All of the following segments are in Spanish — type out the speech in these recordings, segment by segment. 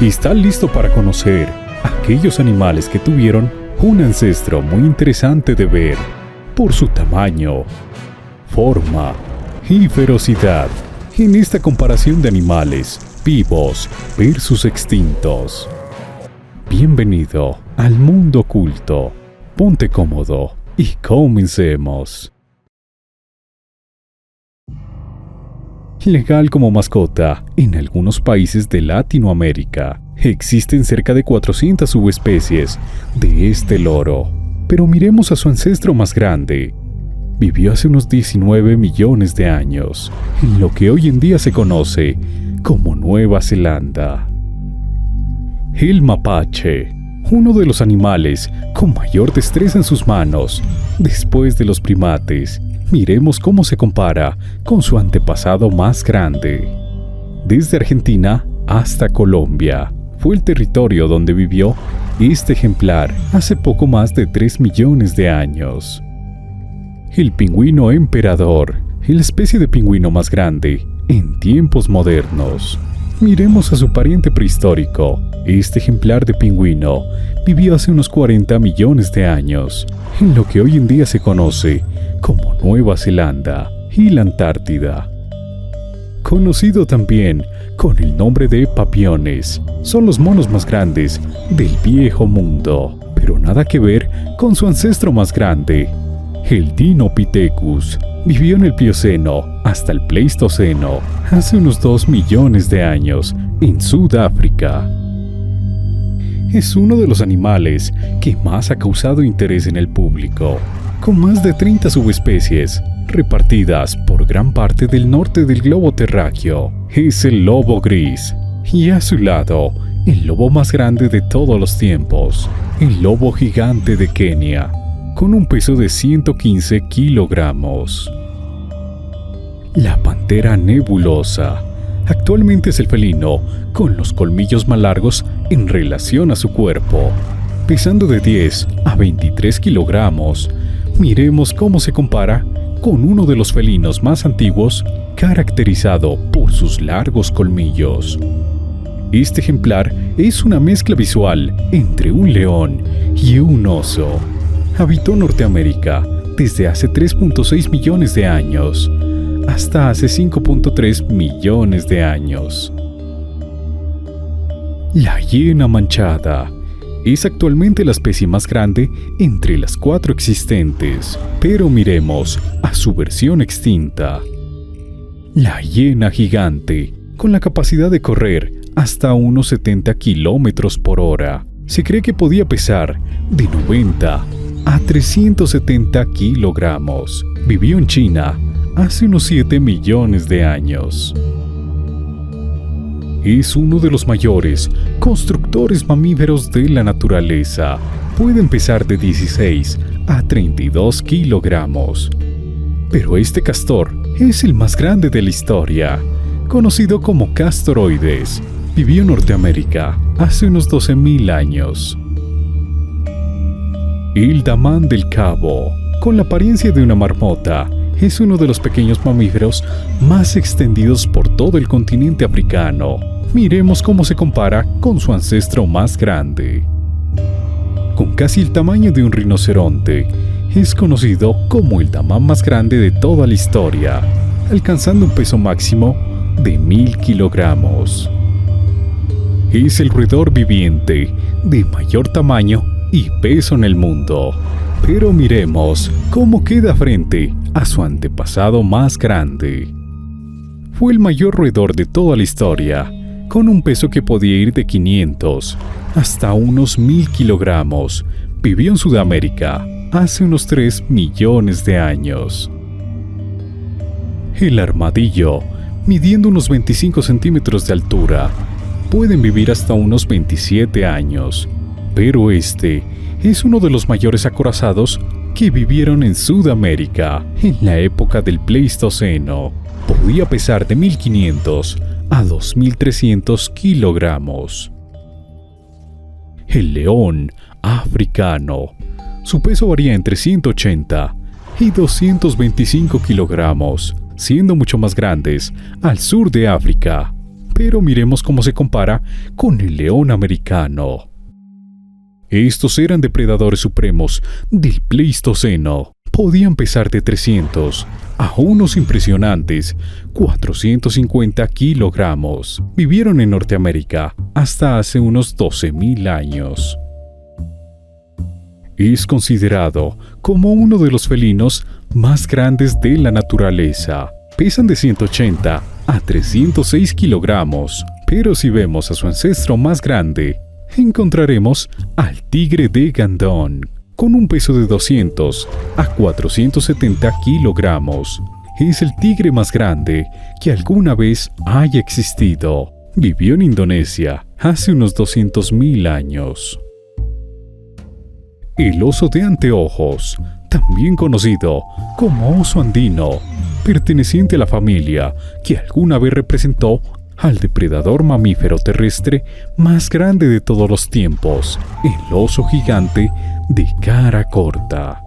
¿Está listo para conocer aquellos animales que tuvieron un ancestro muy interesante de ver por su tamaño, forma y ferocidad en esta comparación de animales vivos versus extintos? Bienvenido al mundo oculto. Ponte cómodo y comencemos. Legal como mascota, en algunos países de Latinoamérica existen cerca de 400 subespecies de este loro. Pero miremos a su ancestro más grande. Vivió hace unos 19 millones de años, en lo que hoy en día se conoce como Nueva Zelanda. El mapache, uno de los animales con mayor destreza en sus manos, después de los primates. Miremos cómo se compara con su antepasado más grande. Desde Argentina hasta Colombia, fue el territorio donde vivió este ejemplar hace poco más de 3 millones de años. El pingüino emperador, la especie de pingüino más grande en tiempos modernos. Miremos a su pariente prehistórico. Este ejemplar de pingüino vivió hace unos 40 millones de años, en lo que hoy en día se conoce como Nueva Zelanda y la Antártida. Conocido también con el nombre de papiones, son los monos más grandes del viejo mundo, pero nada que ver con su ancestro más grande. El Dinopithecus vivió en el Plioceno hasta el Pleistoceno, hace unos 2 millones de años, en Sudáfrica. Es uno de los animales que más ha causado interés en el público, con más de 30 subespecies repartidas por gran parte del norte del globo terráqueo. Es el lobo gris, y a su lado, el lobo más grande de todos los tiempos, el lobo gigante de Kenia, con un peso de 115 kilogramos. La pantera nebulosa. Actualmente es el felino con los colmillos más largos en relación a su cuerpo, pesando de 10 a 23 kilogramos. Miremos cómo se compara con uno de los felinos más antiguos, caracterizado por sus largos colmillos. Este ejemplar es una mezcla visual entre un león y un oso. Habitó Norteamérica desde hace 3.6 millones de años hasta hace 5.3 millones de años. La hiena manchada es actualmente la especie más grande entre las 4 existentes, pero miremos a su versión extinta. La hiena gigante, con la capacidad de correr hasta unos 70 kilómetros por hora, se cree que podía pesar de 90 a 370 kilogramos. Vivió en China hace unos 7 millones de años. Es uno de los mayores constructores mamíferos de la naturaleza. Pueden pesar de 16 a 32 kilogramos. Pero este castor es el más grande de la historia, conocido como Castoroides. Vivió en Norteamérica hace unos 12.000 años. El damán del Cabo, con la apariencia de una marmota, es uno de los pequeños mamíferos más extendidos por todo el continente africano. Miremos cómo se compara con su ancestro más grande. Con casi el tamaño de un rinoceronte, es conocido como el damán más grande de toda la historia, alcanzando un peso máximo de 1000 kilogramos. Es el roedor viviente de mayor tamaño y peso en el mundo. Pero miremos cómo queda frente a su antepasado más grande. Fue el mayor roedor de toda la historia, con un peso que podía ir de 500 hasta unos 1000 kilogramos. Vivió en Sudamérica hace unos 3 millones de años. El armadillo, midiendo unos 25 centímetros de altura, pueden vivir hasta unos 27 años, pero este es uno de los mayores acorazados que vivieron en Sudamérica en la época del Pleistoceno. Podía pesar de 1500 a 2300 kilogramos. El león africano. Su peso varía entre 180 y 225 kilogramos, siendo mucho más grandes al sur de África. Pero miremos cómo se compara con el león americano. Estos eran depredadores supremos del Pleistoceno. Podían pesar de 300 a unos impresionantes 450 kilogramos. Vivieron en Norteamérica hasta hace unos 12.000 años. Es considerado como uno de los felinos más grandes de la naturaleza. Pesan de 180 a 306 kilogramos, pero si vemos a su ancestro más grande, encontraremos al tigre de Gandón, con un peso de 200 a 470 kilogramos. Es el tigre más grande que alguna vez haya existido. Vivió en Indonesia hace unos 200.000 años. El oso de anteojos, también conocido como oso andino, perteneciente a la familia que alguna vez representó al depredador mamífero terrestre más grande de todos los tiempos, el oso gigante de cara corta.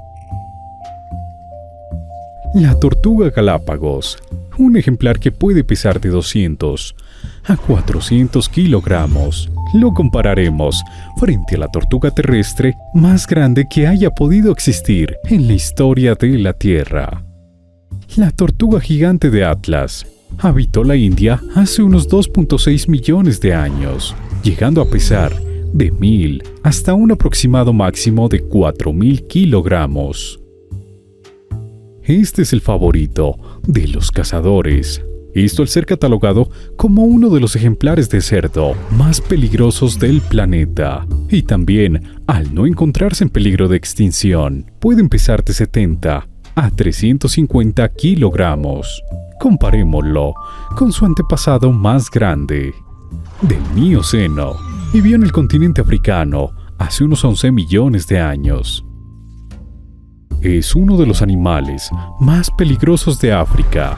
La tortuga Galápagos, un ejemplar que puede pesar de 200 a 400 kilogramos. Lo compararemos frente a la tortuga terrestre más grande que haya podido existir en la historia de la Tierra. La tortuga gigante de Atlas habitó la India hace unos 2.6 millones de años, llegando a pesar de 1.000 hasta un aproximado máximo de 4.000 kilogramos. Este es el favorito de los cazadores. Esto al ser catalogado como uno de los ejemplares de cerdo más peligrosos del planeta. Y también, al no encontrarse en peligro de extinción, pueden pesar de 70 a 350 kilogramos. Comparémoslo con su antepasado más grande, del Mioceno. Vivió en el continente africano hace unos 11 millones de años. Es uno de los animales más peligrosos de África,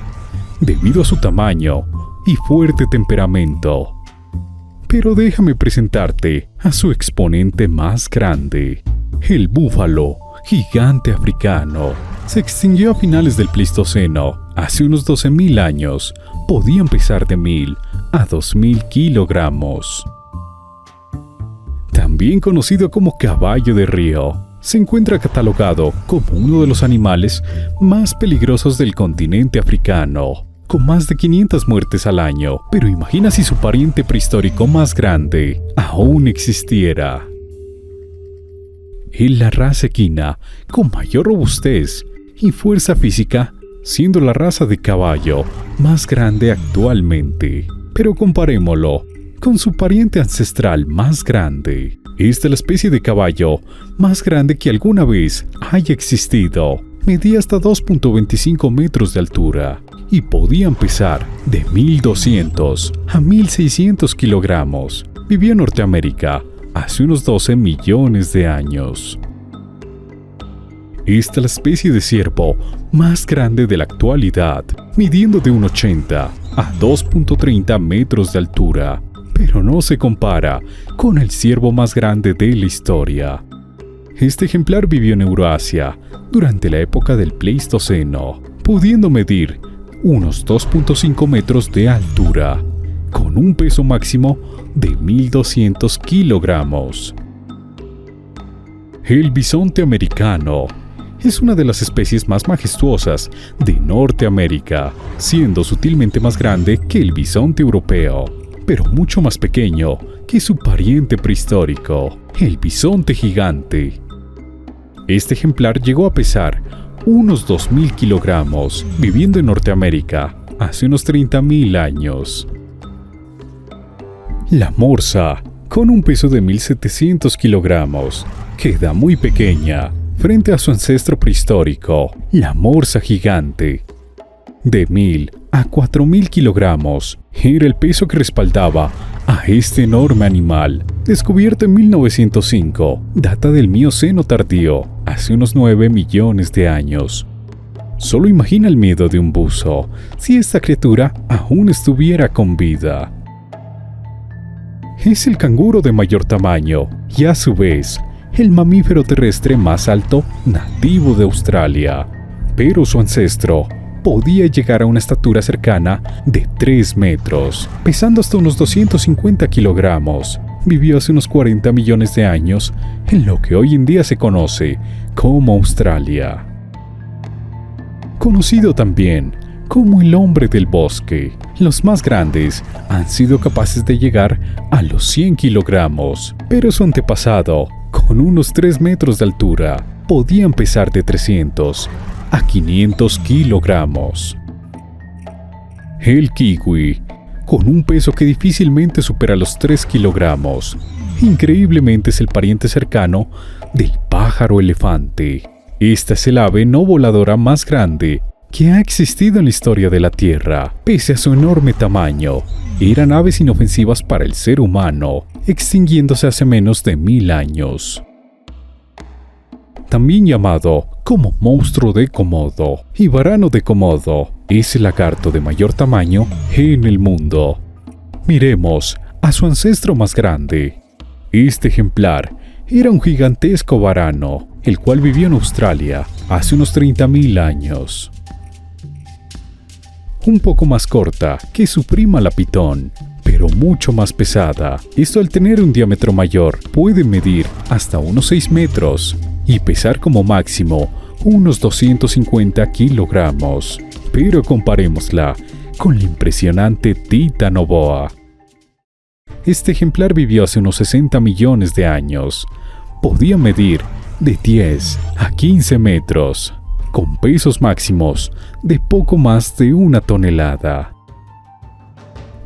debido a su tamaño y fuerte temperamento. Pero déjame presentarte a su exponente más grande, el búfalo gigante africano. Se extinguió a finales del Pleistoceno, hace unos 12.000 años. Podían pesar de 1.000 a 2.000 kilogramos. También conocido como caballo de río, se encuentra catalogado como uno de los animales más peligrosos del continente africano, con más de 500 muertes al año. Pero imagina si su pariente prehistórico más grande aún existiera. Es la raza equina con mayor robustez y fuerza física, siendo la raza de caballo más grande actualmente. Pero comparémoslo con su pariente ancestral más grande. Esta es la especie de caballo más grande que alguna vez haya existido. Medía hasta 2.25 metros de altura y podían pesar de 1.200 a 1.600 kilogramos. Vivió en Norteamérica hace unos 12 millones de años. Esta es la especie de ciervo más grande de la actualidad, midiendo de 1.80 a 2.30 metros de altura, pero no se compara con el ciervo más grande de la historia. Este ejemplar vivió en Eurasia durante la época del Pleistoceno, pudiendo medir unos 2.5 metros de altura, con un peso máximo de 1.200 kilogramos. El bisonte americano es una de las especies más majestuosas de Norteamérica, siendo sutilmente más grande que el bisonte europeo, pero mucho más pequeño que su pariente prehistórico, el bisonte gigante. Este ejemplar llegó a pesar unos 2.000 kilogramos, viviendo en Norteamérica hace unos 30.000 años. La morsa, con un peso de 1.700 kilogramos, queda muy pequeña frente a su ancestro prehistórico, la morsa gigante. De 1.000 a 4.000 kilogramos era el peso que respaldaba a este enorme animal. Descubierto en 1905, data del Mioceno tardío, hace unos 9 millones de años. Solo imagina el miedo de un buzo si esta criatura aún estuviera con vida. Es el canguro de mayor tamaño y a su vez el mamífero terrestre más alto nativo de Australia, pero su ancestro podía llegar a una estatura cercana de 3 metros, pesando hasta unos 250 kilogramos. Vivió hace unos 40 millones de años en lo que hoy en día se conoce como Australia. Conocido también como el hombre del bosque, los más grandes han sido capaces de llegar a los 100 kilogramos, pero su antepasado, con unos 3 metros de altura, podían pesar de 300 a 500 kilogramos. El kiwi, con un peso que difícilmente supera los 3 kilogramos, increíblemente es el pariente cercano del pájaro elefante. Esta es el ave no voladora más grande que ha existido en la historia de la Tierra. Pese a su enorme tamaño, eran aves inofensivas para el ser humano, extinguiéndose hace menos de 1000 años. También llamado como monstruo de Komodo y varano de Komodo, es el lagarto de mayor tamaño en el mundo. Miremos a su ancestro más grande. Este ejemplar era un gigantesco varano, el cual vivió en Australia hace unos 30.000 años. Un poco más corta que su prima la pitón, pero mucho más pesada. Esto, al tener un diámetro mayor, puede medir hasta unos 6 metros y pesar como máximo unos 250 kilogramos. Pero comparémosla con la impresionante Titanoboa. Este ejemplar vivió hace unos 60 millones de años. Podía medir de 10 a 15 metros, con pesos máximos de poco más de 1 tonelada.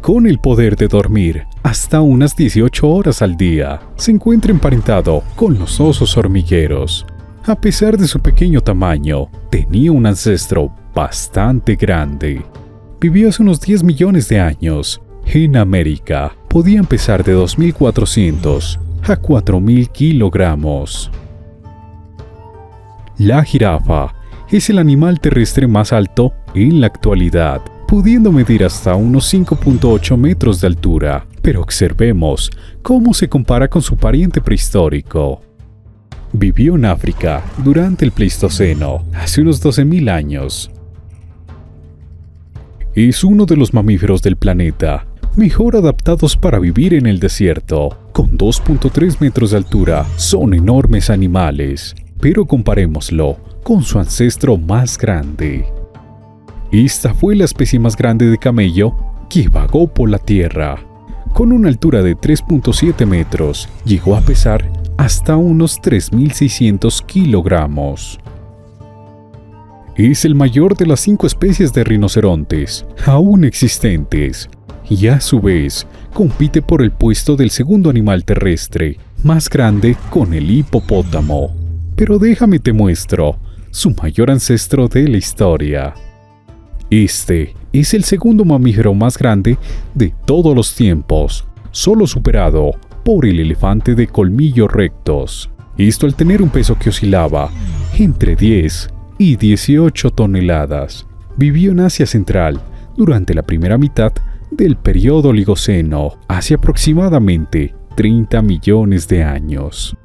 Con el poder de dormir hasta unas 18 horas al día, se encuentra emparentado con los osos hormigueros. A pesar de su pequeño tamaño, tenía un ancestro bastante grande. Vivió hace unos 10 millones de años. En América, podían pesar de 2.400 a 4.000 kilogramos. La jirafa es el animal terrestre más alto en la actualidad, pudiendo medir hasta unos 5.8 metros de altura. Pero observemos cómo se compara con su pariente prehistórico. Vivió en África durante el Pleistoceno, hace unos 12.000 años. Es uno de los mamíferos del planeta mejor adaptados para vivir en el desierto. Con 2.3 metros de altura, son enormes animales, pero comparémoslo con su ancestro más grande. Esta fue la especie más grande de camello que vagó por la Tierra. Con una altura de 3.7 metros, llegó a pesar hasta unos 3.600 kilogramos. Es el mayor de las 5 especies de rinocerontes aún existentes, y a su vez compite por el puesto del segundo animal terrestre más grande con el hipopótamo. Pero déjame te muestro su mayor ancestro de la historia. Este es el segundo mamífero más grande de todos los tiempos, solo superado por el elefante de colmillos rectos. Esto al tener un peso que oscilaba entre 10 y 18 toneladas. Vivió en Asia Central durante la primera mitad del periodo Oligoceno, hace aproximadamente 30 millones de años.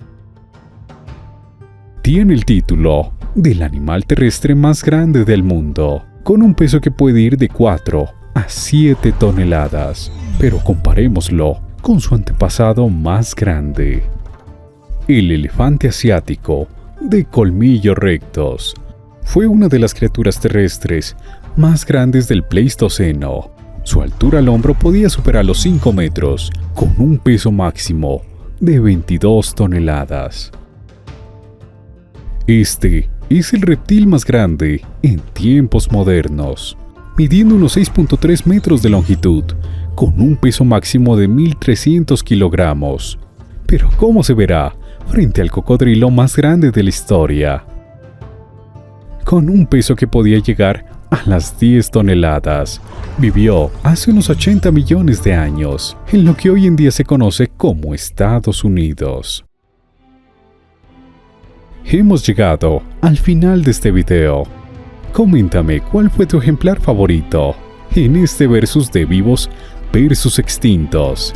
Tiene el título del animal terrestre más grande del mundo, con un peso que puede ir de 4 a 7 toneladas, pero comparémoslo con su antepasado más grande, el elefante asiático de colmillos rectos. Fue una de las criaturas terrestres más grandes del Pleistoceno. Su altura al hombro podía superar los 5 metros, con un peso máximo de 22 toneladas. Este es el reptil más grande en tiempos modernos, midiendo unos 6.3 metros de longitud, con un peso máximo de 1.300 kilogramos. Pero ¿cómo se verá frente al cocodrilo más grande de la historia? Con un peso que podía llegar a las 10 toneladas. Vivió hace unos 80 millones de años, en lo que hoy en día se conoce como Estados Unidos. Hemos llegado al final de este video. Coméntame cuál fue tu ejemplar favorito en este versus de vivos versus extintos.